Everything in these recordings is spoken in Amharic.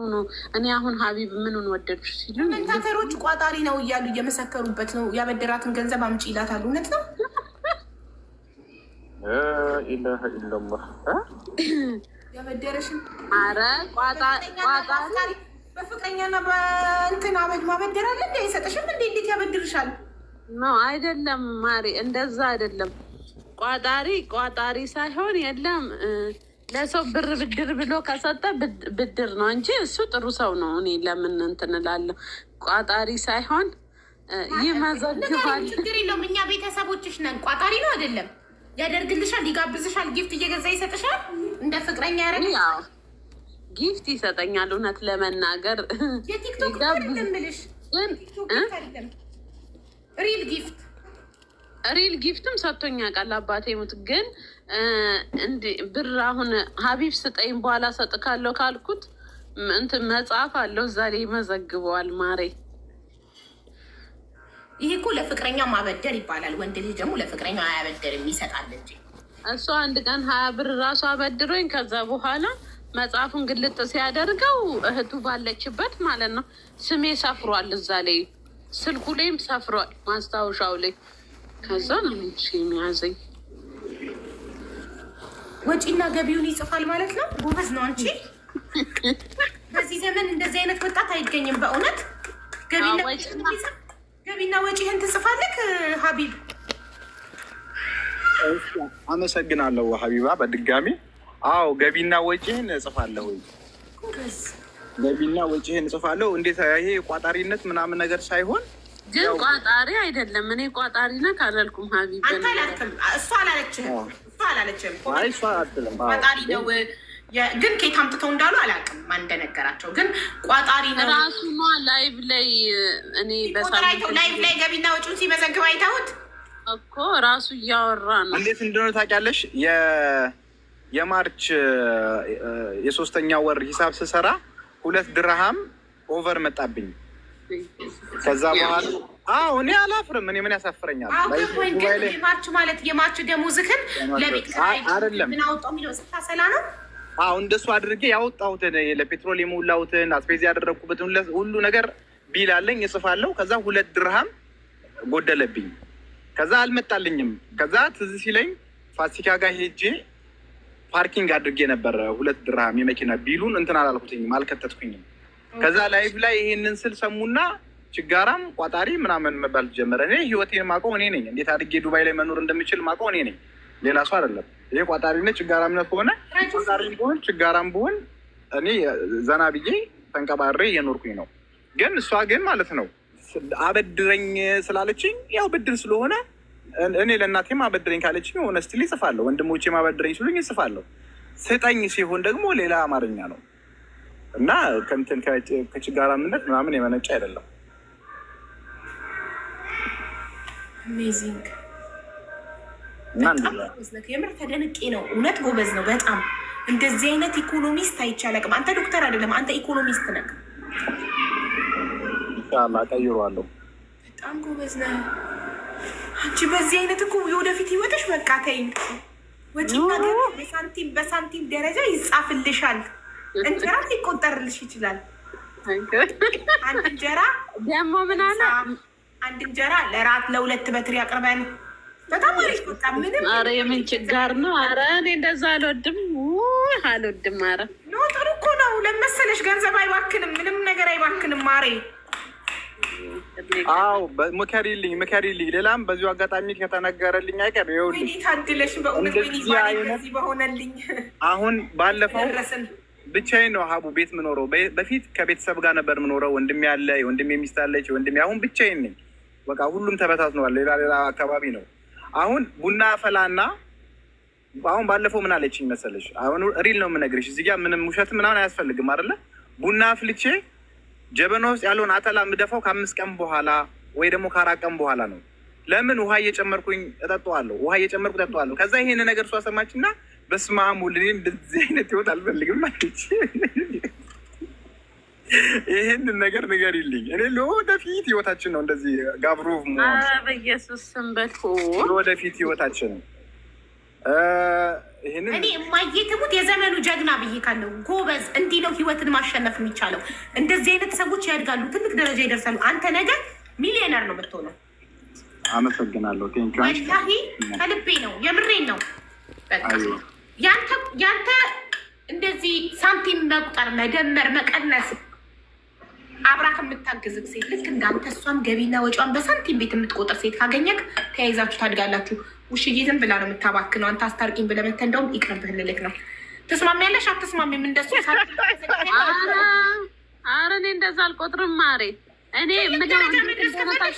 ነው። እኔ አሁን ሀቢብ ምኑን ወደድሽ ሲሉ ኮሜንታተሮች ቋጣሪ ነው እያሉ እየመሰከሩበት ነው። ያበደራትን ገንዘብ አምጪ ይላታሉ። እውነት ነው። ኢላሀ ኢላላህ ያበደረሽን አረ ቋጣሪ በፍቅረኛና በእንትን አበድ ማበደር አለ እንዴ? አይሰጥሽም እንዴ? እንዴት ያበድርሻል? ነው አይደለም ማሪ፣ እንደዛ አይደለም። ቋጣሪ ሳይሆን የለም ለሰው ብር ብድር ብሎ ከሰጠ ብድር ነው እንጂ እሱ ጥሩ ሰው ነው። እኔ ለምን እንትን እላለሁ? ቋጣሪ ሳይሆን ይመዘግባል። ችግር የለውም። እኛ ቤተሰቦችሽ ነን። ቋጣሪ ነው አይደለም። ያደርግልሻል፣ ይጋብዝሻል፣ ጊፍት እየገዛ ይሰጥሻል። እንደ ፍቅረኛ ያረግ ጊፍት ይሰጠኛል። እውነት ለመናገር የቲክቶክ ምልሽ ሪል ጊፍትም ሰጥቶኛ ቃል አባቴ ሙት። ግን ብር አሁን ሀቢብ ስጠኝ በኋላ ሰጥካለሁ ካልኩት እንትን መጽሐፍ አለው እዛ ላይ ይመዘግበዋል። ማሬ ይሄ እኮ ለፍቅረኛ ማበደር ይባላል። ወንድ ልጅ ደግሞ ለፍቅረኛ አያበደርም ይሰጣል እንጂ። እሱ አንድ ቀን 20 ብር ራሱ አበድሮኝ ከዛ በኋላ መጽሐፉን ግልጥ ሲያደርገው እህቱ ባለችበት ማለት ነው ስሜ ሰፍሯል እዛ ላይ፣ ስልኩ ላይም ሰፍሯል ማስታወሻው ላይ። ከዛ ነው የሚያዘኝ። ወጪና ገቢውን ይጽፋል ማለት ነው። ጎበዝ ነው አንቺ። በዚህ ዘመን እንደዚህ አይነት ወጣት አይገኝም በእውነት። ገቢና ወጪህን ትጽፋለህ ሀቢብ። አመሰግናለሁ ሀቢባ በድጋሚ። አዎ ገቢና ወጪህን እጽፋለሁ። ገቢና ወጪህን እጽፋለሁ። እንዴት ይሄ ቋጣሪነት ምናምን ነገር ሳይሆን ግን ቋጣሪ አይደለም። እኔ ቋጣሪ ነህ አላልኩም ሀቢብ። አንተ አላልክም፣ እሷ አላለችህም። አይ እሷ አትልም ቋጣሪ ነው። ግን ኬት አምጥተው እንዳሉ አላውቅም ማን እንደነገራቸው። ግን ቋጣሪ ነው ራሱ ላይቭ ላይ እኔ ላይቭ ላይ ገቢና ወጪውን ሲመዘግብ አይተውት እኮ ራሱ እያወራ ነው። እንዴት እንደሆነ ታውቂያለሽ? የማርች የ3ኛ ወር ሂሳብ ስሰራ 2 ድርሃም ኦቨር መጣብኝ። ከዛ በኋላ እኔ አላፍርም። እኔ ምን ያሳፍረኛል? ማርች ማለት የማርች ደሞዝህን ለቤት አይደለም ምን አወጣው የሚለው ስታሰላ ነው። እንደሱ አድርጌ ያወጣሁትን ለፔትሮል የሞላሁትን አስፔዝ ያደረግኩበትን ሁሉ ነገር ቢል አለኝ እጽፋለሁ። ከዛ 2 ድርሃም ጎደለብኝ። ከዛ አልመጣልኝም። ከዛ ትዝ ሲለኝ ፋሲካ ጋር ሄጄ ፓርኪንግ አድርጌ ነበር 2 ድርሃም የመኪና ቢሉን እንትን አላልኩትኝም፣ አልከተትኩኝም። ከዛ ላይፍ ላይ ይሄንን ስል ሰሙና ችጋራም ቋጣሪ ምናምን መባል ጀመረ። እኔ ህይወቴን ማውቀው እኔ ነኝ። እንዴት አድርጌ ዱባይ ላይ መኖር እንደምችል ማውቀው እኔ ነኝ፣ ሌላ ሰው አይደለም። ይሄ ቋጣሪነት ችጋራምነት ከሆነ ቋጣሪም ብሆን ችጋራም ብሆን እኔ ዘና ብዬ ተንቀባሬ እየኖርኩኝ ነው። ግን እሷ ግን ማለት ነው አበድረኝ ስላለችኝ ያው ብድር ስለሆነ እኔ ለእናቴም አበድረኝ ካለችኝ ሆነ ስትል ይጽፋለሁ። ወንድሞቼ አበድረኝ ሲሉኝ ይጽፋለሁ። ስጠኝ ሲሆን ደግሞ ሌላ አማርኛ ነው እና ከምትን ከችጋራምነት ምናምን የመነጨ አይደለም። አሜዚንግ የምር ተደንቄ ነው። እውነት ጎበዝ ነው በጣም። እንደዚህ አይነት ኢኮኖሚስት አይቻልም። አንተ ዶክተር አይደለም፣ አንተ ኢኮኖሚስት ነህ። ኢንሻላህ ቀይሯለሁ። በጣም ጎበዝ ነህ አንቺ። በዚህ አይነት እኮ የወደፊት ህይወትሽ በቃ ተይኝ። ወጪና ገቢ በሳንቲም ደረጃ ይጻፍልሻል። እንጀራ ሊቆጠርልሽ ይችላል። አንድ እንጀራ ደግሞ ምን አለ አንድ እንጀራ ለራት ለ2 በትሪ አቅርበን በጣም አሪፍ በቃ ምንም። ኧረ የምን ችጋር ነው? ኧረ እኔ እንደዛ አልወድም። ኧረ ኖ ጥሩ እኮ ነው ለመሰለሽ። ገንዘብ አይባክንም፣ ምንም ነገር አይባክንም ማሬ። ምከሪልኝ። ሌላም በዚሁ አጋጣሚ ከተነገረልኝ አይቀር ይኸውልሽ፣ ታድለሽ በእውነት እንደዚህ በሆነልኝ። አሁን ባለፈው ብቻዬን ነው ሀቡ ቤት ምኖረው። በፊት ከቤተሰብ ጋር ነበር ምኖረው። ወንድሜ ያለ፣ ወንድሜ ሚስት አለች፣ ወንድሜ አሁን ብቻዬን ነኝ። በቃ ሁሉም ተበታትነዋል። ሌላ አካባቢ ነው። አሁን ቡና ፈላና አሁን ባለፈው ምን አለችኝ መሰለሽ? አሁን ሪል ነው የምነግርሽ። እዚህ ጋር ምንም ውሸት ምናምን አያስፈልግም አይደለ? ቡና አፍልቼ ጀበና ውስጥ ያለውን አተላ የምደፋው ከ5 ቀን በኋላ ወይ ደግሞ ከ4 ቀን በኋላ ነው። ለምን? ውሃ እየጨመርኩኝ እጠጣዋለሁ። ከዛ ይሄን ነገር እሷ ሰማችና በስመ አብ ወልድ እንደዚህ አይነት ህይወት አልፈልግም አለች። ይህንን ነገር ንገሪልኝ። እኔ ለወደፊት ህይወታችን ነው እንደዚህ ጋብሮቭ በኢየሱስ ስም በልኩ ለወደፊት ህይወታችን እኔ የማየትሙት የዘመኑ ጀግና ብዬ ካለው ጎበዝ፣ እንዲህ ነው ህይወትን ማሸነፍ የሚቻለው። እንደዚህ አይነት ሰዎች ያድጋሉ፣ ትልቅ ደረጃ ይደርሳሉ። አንተ ነገር ሚሊዮነር ነው የምትሆነው። አመሰግናለሁ። ወላሂ ከልቤ ነው፣ የምሬን ነው። በቃ ያንተ እንደዚህ ሳንቲም መቁጠር፣ መደመር፣ መቀነስ አብራ ከምታግዝብ ሴት ልክ እንዳንተ እሷም ገቢና ወጪዋን በሳንቲም ቤት የምትቆጥር ሴት ካገኘክ ተያይዛችሁ ታድጋላችሁ። ውሽዬ ዝም ብላ ነው የምታባክነው። አንተ አስታርቂኝ ብለህ መተህ እንደውም ይቅርብህ ልልክ ነው። ትስማሚያለሽ አትስማሚም? እንደሱ ኧረ እኔ እንደዛ አልቆጥርም ማሬ። እኔ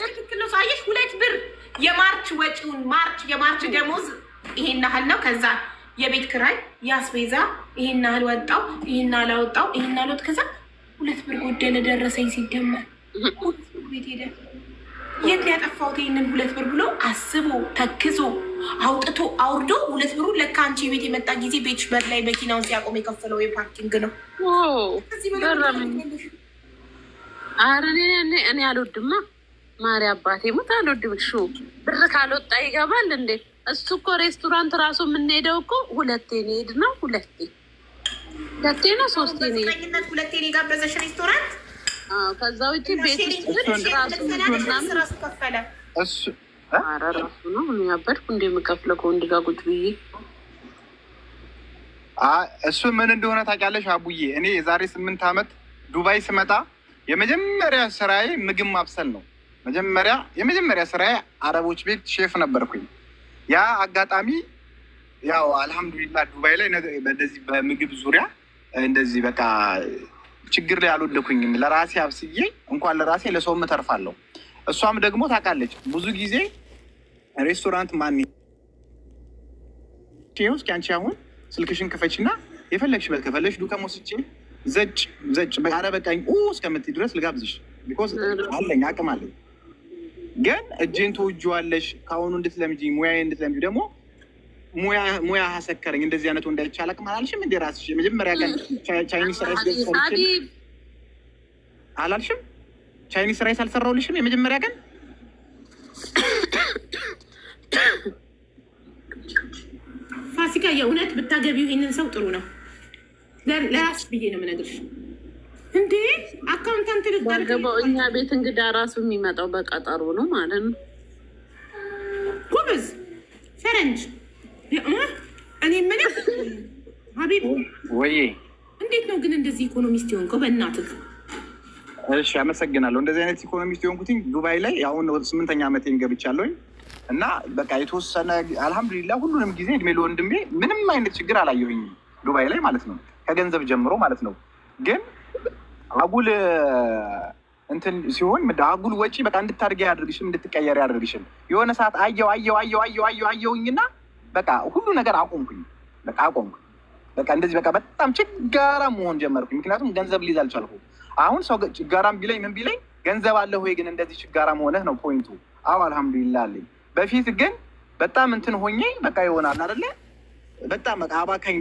ትክክል ነው። ሳየሽ 2 ብር የማርች ወጪውን የማርች ደሞዝ ይሄን ያህል ነው። ከዛ የቤት ክራይ ያስቤዛ ይሄን ያህል ወጣው፣ ይሄን አላወጣው፣ ይሄን አልወጥ፣ ከዛ 2 ብር ጎደለ ደረሰኝ ሲደመር ቤት ሄደ። የት ያጠፋሁት ይህንን 2 ብር ብሎ አስቦ ተክዞ አውጥቶ አውርዶ 2 ብሩ ለካ አንቺ ቤት የመጣ ጊዜ ቤትሽ በር ላይ መኪናውን ሲያቆም የከፈለው የፓርኪንግ ነው። ኧረ እኔ አልወድማ ማሪ አባቴ ሙት አልወድም። ሹ ብር ካልወጣ ይገባል እንዴ? እሱ እኮ ሬስቶራንት ራሱ የምንሄደው እኮ 2 ሄድ ነው 2 ነው 3 ነው 2 የጋበዘሽ ሬስቶራንት። ከዛ ውጭ ቤት ውስጥ ራሱ ከፈለ። ኧረ ራሱ ነው ያበድኩ እንደ የምከፍለው ከወንድ ጋር ቁጭ ብዬ። እሱ ምን እንደሆነ ታውቂያለሽ አቡዬ? እኔ የዛሬ 8 ዓመት ዱባይ ስመጣ የመጀመሪያ ስራዬ ምግብ ማብሰል ነው። የመጀመሪያ ስራዬ አረቦች ቤት ሼፍ ነበርኩኝ። ያ አጋጣሚ ያው አልሐምዱሊላህ ዱባይ ላይ በዚህ በምግብ ዙሪያ እንደዚህ በቃ ችግር ላይ አልወደኩኝም። ለራሴ አብስዬ እንኳን ለራሴ ለሰውም እተርፋለሁ። እሷም ደግሞ ታውቃለች ብዙ ጊዜ ሬስቶራንት ማን እስኪ አንቺ አሁን ስልክሽን ክፈችና የፈለግሽበት ከፈለግሽ ዱከም ወስጄ ዘጭ ኧረ በቃኝ እስከምትይ ድረስ ልጋብዝሽ። ቢኮዝ አለኝ አቅም አለኝ። ግን እጄን ተወጂዋለሽ ከአሁኑ እንድትለምጂ ሙያዬ እንድትለምጂ ደግሞ ሙያ አሰከረኝ። እንደዚህ አይነቱ እንዳይቻል አቅም አላልሽም እንደ ራስሽ የመጀመሪያ ቀን ቻይኒስ ራይስ አላልሽም? ቻይኒስ ራይስ አልሰራሁልሽም የመጀመሪያ ቀን? ፋሲካ የእውነት ብታገቢው ይሄንን ሰው ጥሩ ነው። ለራስሽ ብዬ ነው የምነግርሽ። እንዴ አካውንታንት ልትገባው እኛ ቤት እንግዳ ራሱ የሚመጣው በቀጠሮ ነው ማለት ነው። ጎበዝ ፈረንጅ። እኔ ምን ሀቢብ ወይ እንዴት ነው ግን እንደዚህ ኢኮኖሚስት የሆንከው? በእናትህ እሺ አመሰግናለሁ። እንደዚህ አይነት ኢኮኖሚስት የሆንኩትኝ ዱባይ ላይ አሁን 8ኛ ዓመቴን ገብቻለሁኝ እና በቃ የተወሰነ አልሐምዱሊላህ ሁሉንም ጊዜ እድሜ ለወንድሜ ምንም አይነት ችግር አላየሁኝ ዱባይ ላይ ማለት ነው፣ ከገንዘብ ጀምሮ ማለት ነው። ግን አጉል እንትን ሲሆን አጉል ወጪ በቃ እንድታድርጊ ያደርግሽም እንድትቀየር ያደርግሽም። የሆነ ሰዓት አየውኝና በቃ ሁሉ ነገር አቆምኩኝ። በቃ እንደዚህ በቃ በጣም ችጋራ መሆን ጀመርኩኝ። ምክንያቱም ገንዘብ ሊይዝ አልቻልኩም። አሁን ሰው ችጋራም ቢለኝ ምን ቢለኝ ገንዘብ አለህ ወይ ግን እንደዚህ ችጋራ መሆንህ ነው ፖይንቱ። አዎ አልሐምዱሊላህ አለኝ። በፊት ግን በጣም እንትን ሆኜ በቃ ይሆናል አይደለ በጣም አባካኝ